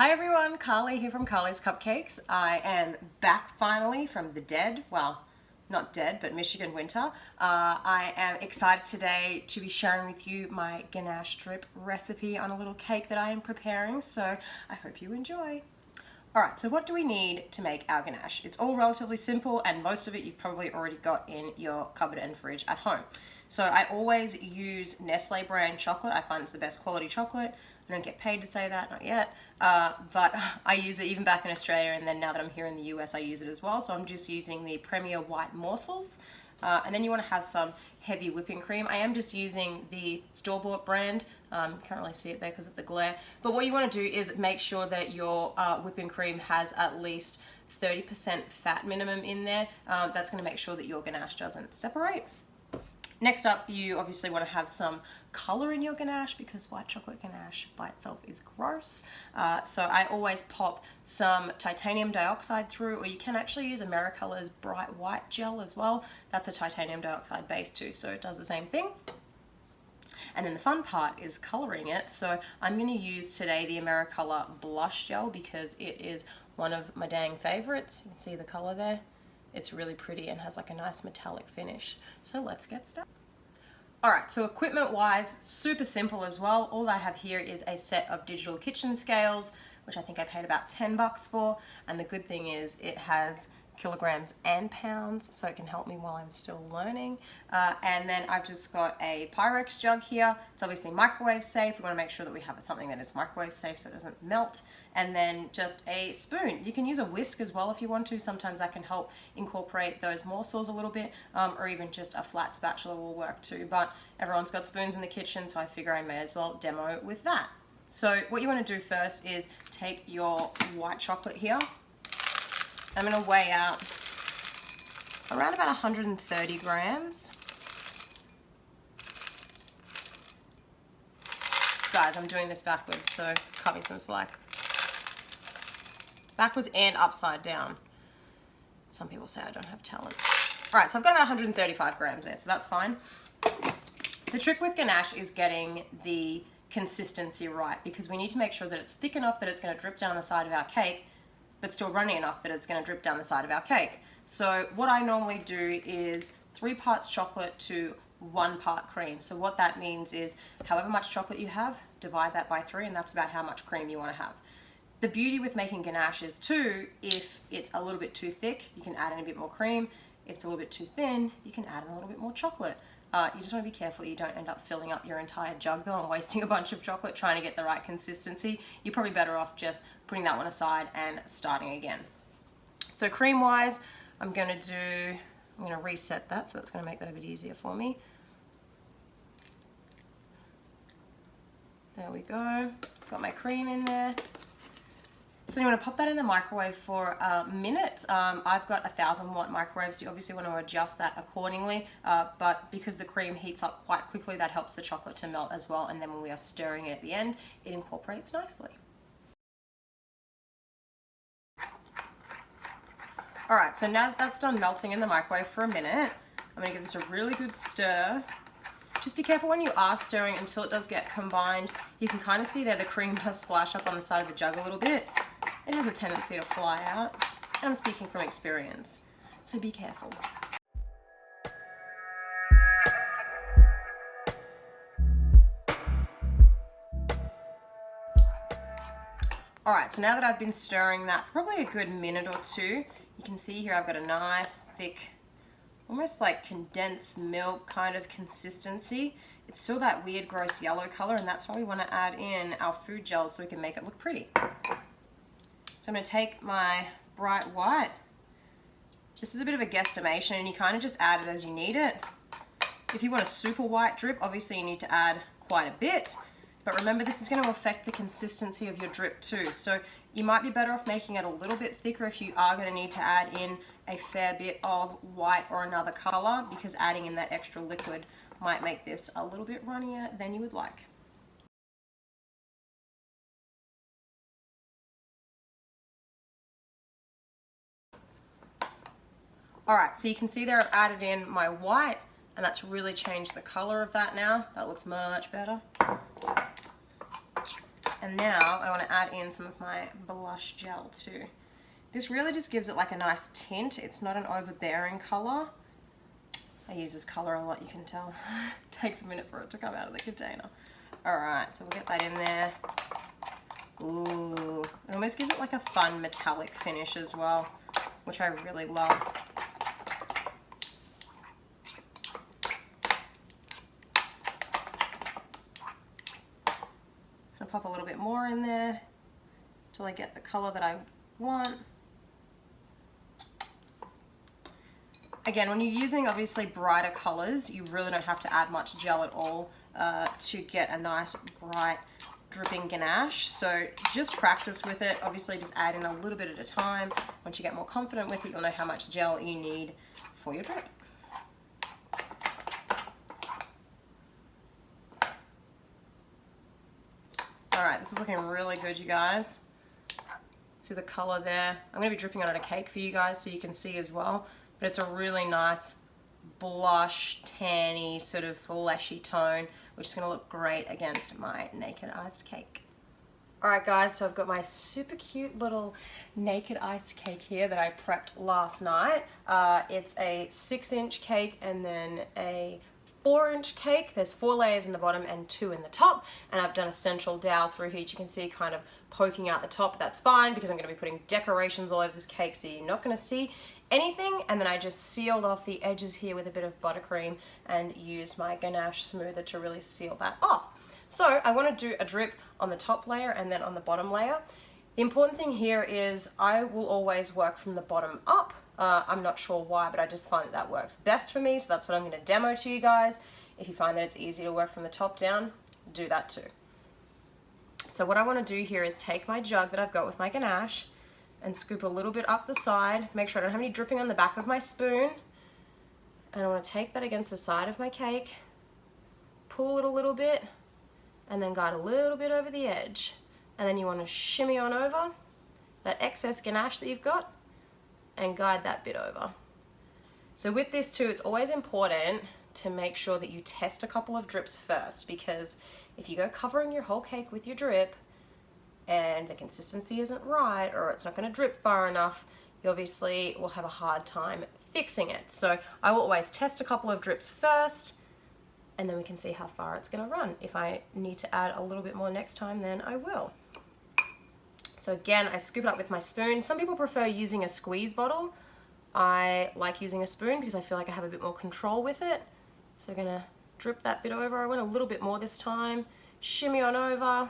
Hi everyone, Karlee here from Karlee's Kupcakes. I am back finally from the dead, well, not dead, but Michigan winter. I am excited today to be sharing with you my ganache drip recipe on a little cake that I am preparing, so I hope you enjoy. Alright, so what do we need to make our ganache? It's all relatively simple and most of it you've probably already got in your cupboard and fridge at home. So I always use Nestle brand chocolate. I find it's the best quality chocolate. I don't get paid to say that, not yet, but I use it even back in Australia, and then now that I'm here in the US I use it as well. So I'm just using the Premier White Morsels. And then you want to have some heavy whipping cream. I am just using the store-bought brand. Can't really see it there because of the glare. But what you want to do is make sure that your whipping cream has at least 30% fat minimum in there. That's going to make sure that your ganache doesn't separate. Next up, you obviously want to have some color in your ganache because white chocolate ganache by itself is gross. So I always pop some titanium dioxide through, or you can actually use Americolor's bright white gel as well. That's a titanium dioxide base too, so it does the same thing. And then the fun part is coloring it. So I'm going to use today the Americolor blush gel because it is one of my dang favorites. You can see the color there. It's really pretty and has like a nice metallic finish. So let's get started. Alright, so equipment wise, super simple as well. All I have here is a set of digital kitchen scales, which I think I paid about 10 bucks for. And the good thing is it has kilograms and pounds, so it can help me while I'm still learning. And then I've just got a Pyrex jug here. It's obviously microwave safe. We want to make sure that we have something that is microwave safe so it doesn't melt. And then just a spoon. You can use a whisk as well if you want to. Sometimes that can help incorporate those morsels a little bit, or even just a flat spatula will work too. But everyone's got spoons in the kitchen, so I figure I may as well demo with that. So what you want to do first is take your white chocolate here. I'm going to weigh out around about 130 grams. Guys, I'm doing this backwards, so cut me some slack. Backwards and upside down. Some people say I don't have talent. Alright, so I've got about 135 grams there, so that's fine. The trick with ganache is getting the consistency right, because we need to make sure that it's thick enough that it's going to drip down the side of our cake, but still runny enough that it's going to drip down the side of our cake. So what I normally do is 3 parts chocolate to 1 part cream. So what that means is however much chocolate you have, divide that by 3, and that's about how much cream you want to have. The beauty with making ganache is too, if it's a little bit too thick, you can add in a bit more cream. If it's a little bit too thin, you can add in a little bit more chocolate. You just want to be careful you don't end up filling up your entire jug though and wasting a bunch of chocolate trying to get the right consistency. You're probably better off just putting that one aside and starting again. So cream wise, I'm going to reset that, so that's going to make that a bit easier for me. There we go. Got my cream in there. So you want to pop that in the microwave for a minute. I've got a 1000-watt microwave, so you obviously want to adjust that accordingly. But because the cream heats up quite quickly, that helps the chocolate to melt as well. And then when we are stirring it at the end, it incorporates nicely. Alright, so now that that's done melting in the microwave for a minute, I'm going to give this a really good stir. Just be careful when you are stirring until it does get combined. You can kind of see there the cream does splash up on the side of the jug a little bit. It has a tendency to fly out. I'm speaking from experience, so be careful. Alright, so now that I've been stirring that for probably a good minute or two, you can see here I've got a nice thick, almost like condensed milk kind of consistency. It's still that weird gross yellow color, and that's why we want to add in our food gels so we can make it look pretty. So I'm going to take my bright white. This is a bit of a guesstimation, and you kind of just add it as you need it. If you want a super white drip, obviously you need to add quite a bit. But remember, this is going to affect the consistency of your drip too. So you might be better off making it a little bit thicker if you are going to need to add in a fair bit of white or another color, because adding in that extra liquid might make this a little bit runnier than you would like. Alright, so you can see there I've added in my white, and that's really changed the color of that now. That looks much better. And now I want to add in some of my blush gel too. This really just gives it like a nice tint. It's not an overbearing color. I use this color a lot, you can tell. It takes a minute for it to come out of the container. All right, so we'll get that in there. Ooh, it almost gives it like a fun metallic finish as well, which I really love. I'll pop a little bit more in there till I get the color that I want. Again, when you're using obviously brighter colors, you really don't have to add much gel at all to get a nice bright dripping ganache. So just practice with it. Obviously just add in a little bit at a time. Once you get more confident with it, you'll know how much gel you need for your drip. All right, this is looking really good, you guys. See the color there? I'm gonna be dripping it on a cake for you guys so you can see as well. But it's a really nice blush, tanny, sort of fleshy tone, which is gonna look great against my naked iced cake. All right, guys, so I've got my super cute little naked iced cake here that I prepped last night. It's a 6-inch cake and then a 4-inch cake. There's 4 layers in the bottom and 2 in the top, and I've done a central dowel through here. You can see kind of poking out the top. That's fine because I'm going to be putting decorations all over this cake, so you're not going to see anything. And then I just sealed off the edges here with a bit of buttercream and used my Ganache smoother to really seal that off. So I want to do a drip on the top layer and then on the bottom layer. The important thing here is I will always work from the bottom up. I'm not sure why, but I just find that works best for me, so that's what I'm going to demo to you guys. If you find that it's easy to work from the top down, do that too. So what I want to do here is take my jug that I've got with my Ganache and scoop a little bit up the side, make sure I don't have any dripping on the back of my spoon, and I want to take that against the side of my cake, pull it a little bit, and then guide a little bit over the edge. And then you want to shimmy on over that excess Ganache that you've got and guide that bit over. So with this too, it's always important to make sure that you test a couple of drips first, because if you go covering your whole cake with your drip and the consistency isn't right, or it's not going to drip far enough, you obviously will have a hard time fixing it. So I will always test a couple of drips first, and then we can see how far it's going to run. If I need to add a little bit more next time, then I will. So again, I scoop it up with my spoon. Some people prefer using a squeeze bottle. I like using a spoon because I feel like I have a bit more control with it. So I'm gonna drip that bit over. I went a little bit more this time. Shimmy on over.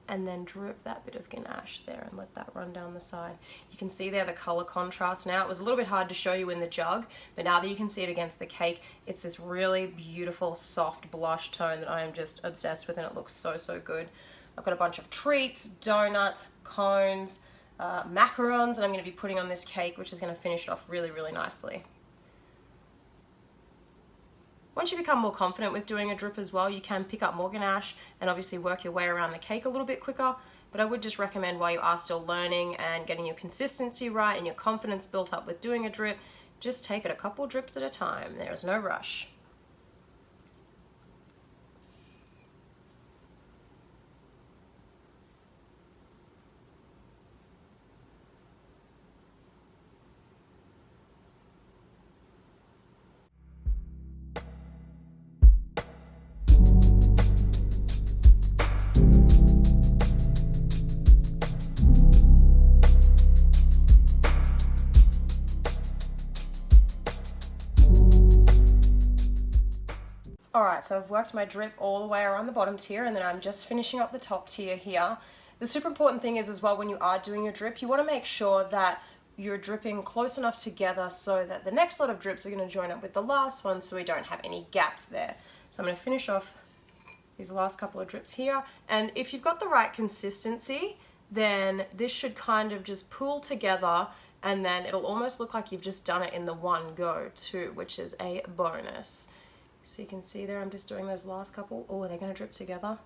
And then drip that bit of Ganache there and let that run down the side. You can see there the color contrast now. It was a little bit hard to show you in the jug, but now that you can see it against the cake, it's this really beautiful, soft blush tone that I am just obsessed with, and it looks so, so good. I've got a bunch of treats, donuts, cones, macarons, and I'm going to be putting on this cake, which is going to finish it off really, really nicely. Once you become more confident with doing a drip as well, you can pick up more Ganache and obviously work your way around the cake a little bit quicker, but I would just recommend while you are still learning and getting your consistency right and your confidence built up with doing a drip, just take it a couple drips at a time. There is no rush. Alright, so I've worked my drip all the way around the bottom tier, and then I'm just finishing up the top tier here. The super important thing is as well, when you are doing your drip, you want to make sure that you're dripping close enough together so that the next lot of drips are going to join up with the last one, so we don't have any gaps there. So I'm going to finish off these last couple of drips here, and if you've got the right consistency, then this should kind of just pool together, and then it'll almost look like you've just done it in the one go too, which is a bonus. So you can see there, I'm just doing those last couple. Oh, are they going to drip together?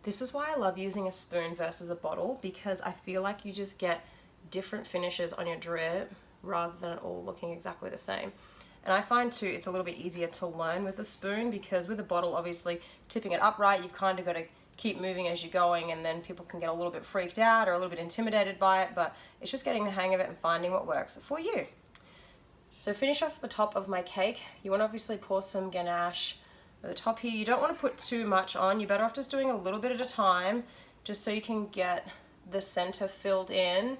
This is why I love using a spoon versus a bottle, because I feel like you just get different finishes on your drip rather than it all looking exactly the same. And I find too, it's a little bit easier to learn with a spoon, because with a bottle, obviously tipping it upright, you've kind of got to keep moving as you're going, and then people can get a little bit freaked out or a little bit intimidated by it, but it's just getting the hang of it and finding what works for you. So finish off the top of my cake. You want to obviously pour some ganache at the top here. You don't want to put too much on. You're better off just doing a little bit at a time, just so you can get the center filled in,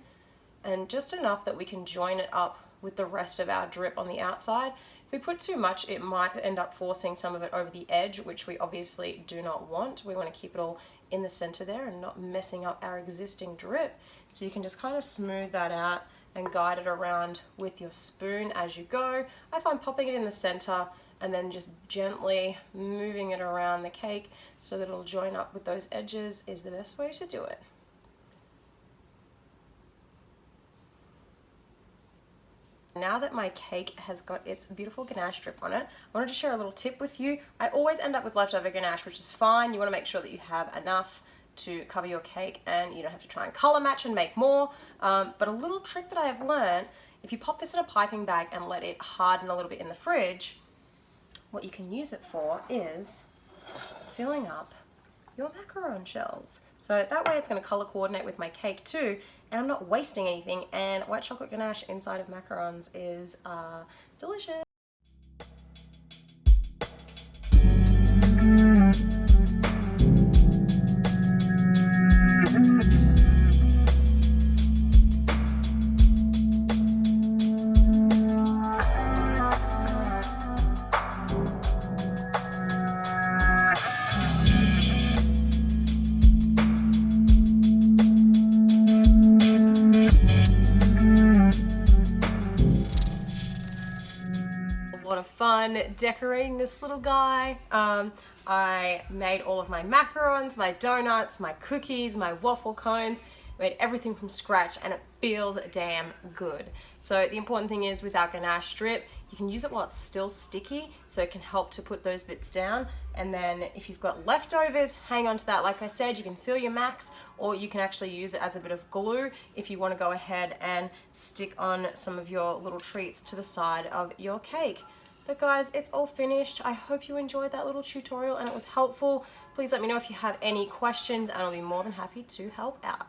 and just enough that we can join it up with the rest of our drip on the outside. If we put too much, it might end up forcing some of it over the edge, which we obviously do not want. We want to keep it all in the center there and not messing up our existing drip. So you can just kind of smooth that out and guide it around with your spoon as you go. I find popping it in the center and then just gently moving it around the cake so that it'll join up with those edges is the best way to do it. Now that my cake has got its beautiful ganache drip on it, I wanted to share a little tip with you. I always end up with leftover ganache, which is fine. You want to make sure that you have enough to cover your cake and you don't have to try and color match and make more. But a little trick that I have learned, if you pop this in a piping bag and let it harden a little bit in the fridge, what you can use it for is filling up your macaron shells. So that way it's going to color coordinate with my cake too, and I'm not wasting anything, and white chocolate ganache inside of macarons is delicious. Fun decorating this little guy. I made all of my macarons, my donuts, my cookies, my waffle cones. I made everything from scratch, and it feels damn good. So the important thing is with our ganache strip, you can use it while it's still sticky, so it can help to put those bits down. And then if you've got leftovers, hang on to that. Like I said, you can fill your macs, or you can actually use it as a bit of glue if you want to go ahead and stick on some of your little treats to the side of your cake. But guys, it's all finished. I hope you enjoyed that little tutorial and it was helpful. Please let me know if you have any questions and I'll be more than happy to help out.